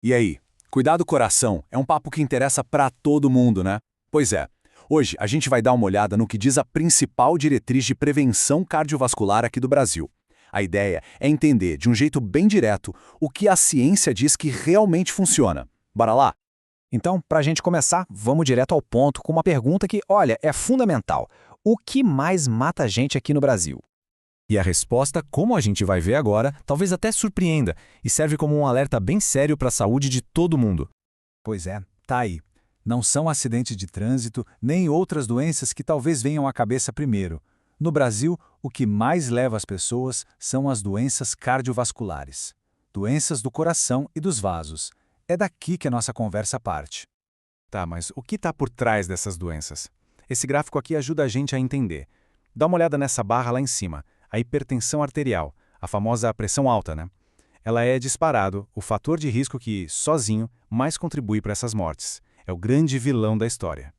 E aí, cuidar do coração é um papo que interessa para todo mundo, né? Pois é, hoje a gente vai dar uma olhada no que diz a principal diretriz de prevenção cardiovascular aqui do Brasil. A ideia é entender, de um jeito bem direto, o que a ciência diz que realmente funciona. Bora lá? Então, para a gente começar, vamos direto ao ponto com uma pergunta que, olha, é fundamental. O que mais mata a gente aqui no Brasil? E a resposta, como a gente vai ver agora, talvez até surpreenda e serve como um alerta bem sério para a saúde de todo mundo. Pois é, tá aí. Não são acidentes de trânsito nem outras doenças que talvez venham à cabeça primeiro. No Brasil, o que mais leva as pessoas são as doenças cardiovasculares. Doenças do coração e dos vasos. É daqui que a nossa conversa parte. Tá, mas o que está por trás dessas doenças? Esse gráfico aqui ajuda a gente a entender. Dá uma olhada nessa barra lá em cima, a hipertensão arterial, a famosa pressão alta, né? Ela é disparado o fator de risco que, sozinho, mais contribui para essas mortes. É o grande vilão da história.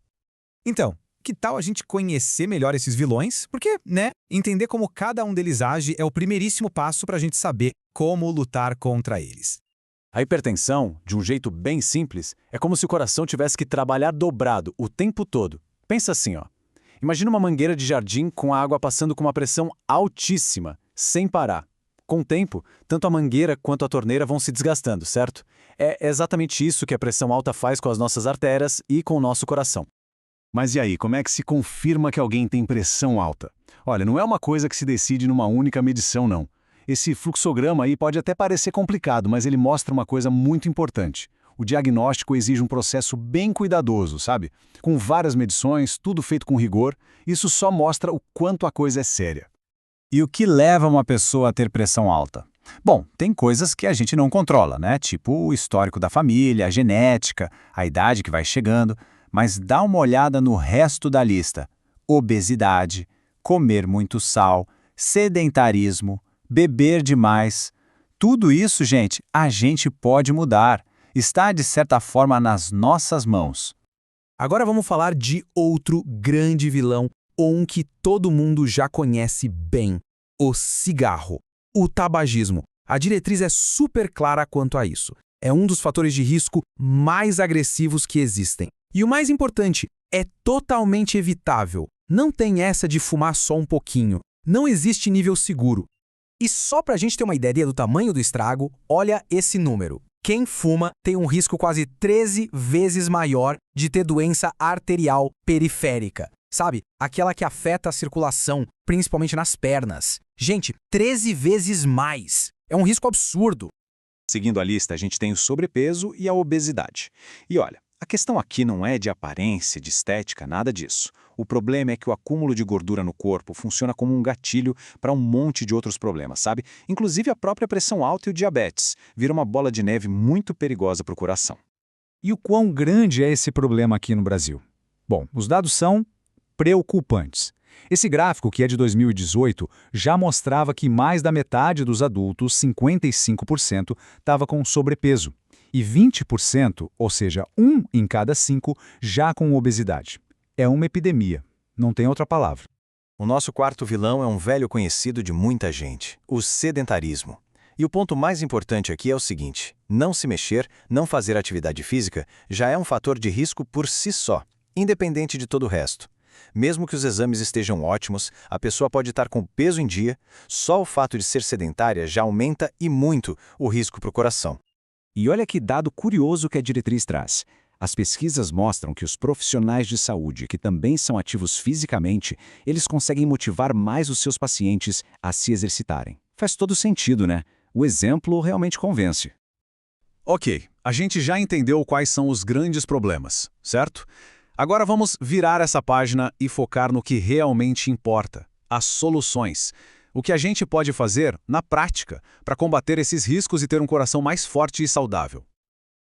Então, que tal a gente conhecer melhor esses vilões? Porque, né, entender como cada um deles age é o primeiríssimo passo para a gente saber como lutar contra eles. A hipertensão, de um jeito bem simples, é como se o coração tivesse que trabalhar dobrado o tempo todo. Pensa assim, ó. Imagina uma mangueira de jardim com a água passando com uma pressão altíssima, sem parar. Com o tempo, tanto a mangueira quanto a torneira vão se desgastando, certo? É exatamente isso que a pressão alta faz com as nossas artérias e com o nosso coração. Mas e aí, como é que se confirma que alguém tem pressão alta? Olha, não é uma coisa que se decide numa única medição, não. Esse fluxograma aí pode até parecer complicado, mas ele mostra uma coisa muito importante. O diagnóstico exige um processo bem cuidadoso, sabe? Com várias medições, tudo feito com rigor, isso só mostra o quanto a coisa é séria. E o que leva uma pessoa a ter pressão alta? Bom, tem coisas que a gente não controla, né? Tipo o histórico da família, a genética, a idade que vai chegando. Mas dá uma olhada no resto da lista. Obesidade, comer muito sal, sedentarismo, beber demais. Tudo isso, gente, a gente pode mudar. Está, de certa forma, nas nossas mãos. Agora vamos falar de outro grande vilão, ou um que todo mundo já conhece bem: o cigarro, o tabagismo. A diretriz é super clara quanto a isso. É um dos fatores de risco mais agressivos que existem. E o mais importante, é totalmente evitável. Não tem essa de fumar só um pouquinho. Não existe nível seguro. E só para a gente ter uma ideia do tamanho do estrago, olha esse número. Quem fuma tem um risco quase 13 vezes maior de ter doença arterial periférica. Sabe? Aquela que afeta a circulação, principalmente nas pernas. Gente, 13 vezes mais. É um risco absurdo. Seguindo a lista, a gente tem o sobrepeso e a obesidade. E olha, a questão aqui não é de aparência, de estética, nada disso. O problema é que o acúmulo de gordura no corpo funciona como um gatilho para um monte de outros problemas, sabe? Inclusive a própria pressão alta e o diabetes. Vira uma bola de neve muito perigosa para o coração. E o quão grande é esse problema aqui no Brasil? Bom, os dados são preocupantes. Esse gráfico, que é de 2018, já mostrava que mais da metade dos adultos, 55%, estava com sobrepeso. E 20%, ou seja, 1 em cada 5, já com obesidade. É uma epidemia, não tem outra palavra. O nosso quarto vilão é um velho conhecido de muita gente: o sedentarismo. E o ponto mais importante aqui é o seguinte: não se mexer, não fazer atividade física, já é um fator de risco por si só, independente de todo o resto. Mesmo que os exames estejam ótimos, a pessoa pode estar com peso em dia, só o fato de ser sedentária já aumenta e muito o risco para o coração. E olha que dado curioso que a diretriz traz. As pesquisas mostram que os profissionais de saúde, que também são ativos fisicamente, eles conseguem motivar mais os seus pacientes a se exercitarem. Faz todo sentido, né? O exemplo realmente convence. Ok, a gente já entendeu quais são os grandes problemas, certo? Agora vamos virar essa página e focar no que realmente importa: as soluções. O que a gente pode fazer, na prática, para combater esses riscos e ter um coração mais forte e saudável.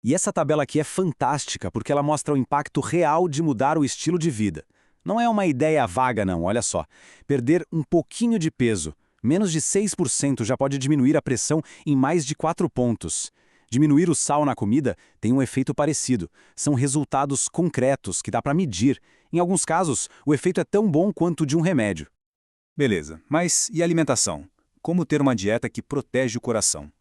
E essa tabela aqui é fantástica porque ela mostra o impacto real de mudar o estilo de vida. Não é uma ideia vaga, não, olha só. Perder um pouquinho de peso, menos de 6%, já pode diminuir a pressão em mais de 4 pontos. Diminuir o sal na comida tem um efeito parecido. São resultados concretos que dá para medir. Em alguns casos, o efeito é tão bom quanto o de um remédio. Beleza, mas e alimentação? Como ter uma dieta que protege o coração?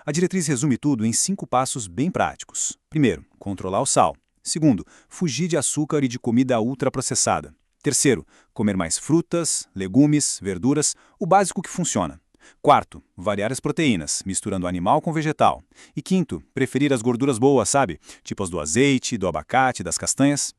A diretriz resume tudo em 5 passos bem práticos. Primeiro, controlar o sal. Segundo, fugir de açúcar e de comida ultraprocessada. Terceiro, comer mais frutas, legumes, verduras, o básico que funciona. Quarto, variar as proteínas, misturando animal com vegetal. E quinto, preferir as gorduras boas, sabe? Tipo as do azeite, do abacate, das castanhas.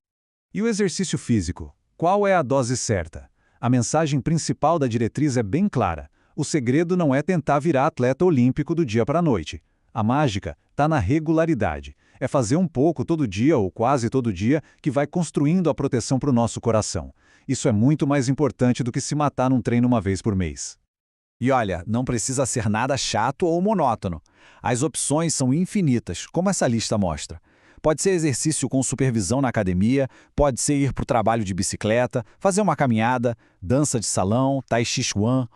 E o exercício físico? Qual é a dose certa? A mensagem principal da diretriz é bem clara. O segredo não é tentar virar atleta olímpico do dia para a noite. A mágica está na regularidade. É fazer um pouco todo dia ou quase todo dia que vai construindo a proteção para o nosso coração. Isso é muito mais importante do que se matar num treino uma vez por mês. E olha, não precisa ser nada chato ou monótono. As opções são infinitas, como essa lista mostra. Pode ser exercício com supervisão na academia, pode ser ir para o trabalho de bicicleta, fazer uma caminhada, dança de salão, tai chi chuan.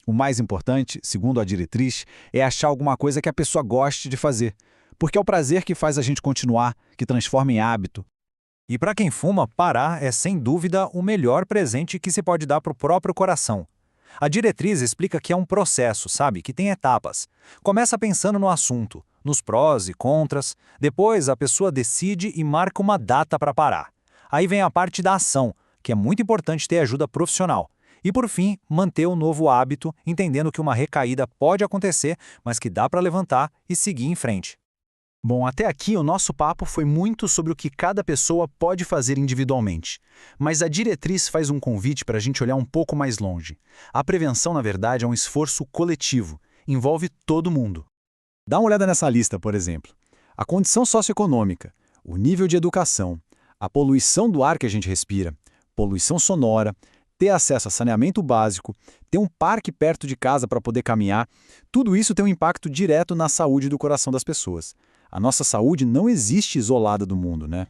O mais importante, segundo a diretriz, é achar alguma coisa que a pessoa goste de fazer. Porque é o prazer que faz a gente continuar, que transforma em hábito. E para quem fuma, parar é sem dúvida o melhor presente que se pode dar para o próprio coração. A diretriz explica que é um processo, sabe, que tem etapas. Começa pensando no assunto, nos prós e contras, depois a pessoa decide e marca uma data para parar. Aí vem a parte da ação, que é muito importante ter ajuda profissional. E por fim, manter o novo hábito, entendendo que uma recaída pode acontecer, mas que dá para levantar e seguir em frente. Bom, até aqui o nosso papo foi muito sobre o que cada pessoa pode fazer individualmente. Mas a diretriz faz um convite para a gente olhar um pouco mais longe. A prevenção, na verdade, é um esforço coletivo. Envolve todo mundo. Dá uma olhada nessa lista, por exemplo. A condição socioeconômica, o nível de educação, a poluição do ar que a gente respira, poluição sonora, ter acesso a saneamento básico, ter um parque perto de casa para poder caminhar, tudo isso tem um impacto direto na saúde do coração das pessoas. A nossa saúde não existe isolada do mundo, né?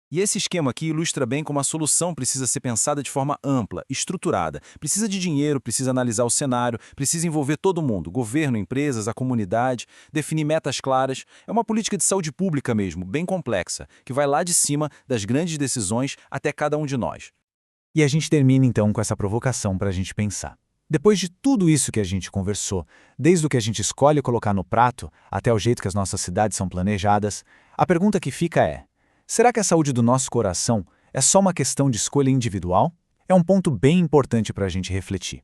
E esse esquema aqui ilustra bem como a solução precisa ser pensada de forma ampla, estruturada. Precisa de dinheiro, precisa analisar o cenário, precisa envolver todo mundo, governo, empresas, a comunidade, definir metas claras. É uma política de saúde pública mesmo, bem complexa, que vai lá de cima das grandes decisões até cada um de nós. E a gente termina então com essa provocação para a gente pensar. Depois de tudo isso que a gente conversou, desde o que a gente escolhe colocar no prato até o jeito que as nossas cidades são planejadas, a pergunta que fica é: será que a saúde do nosso coração é só uma questão de escolha individual? É um ponto bem importante para a gente refletir.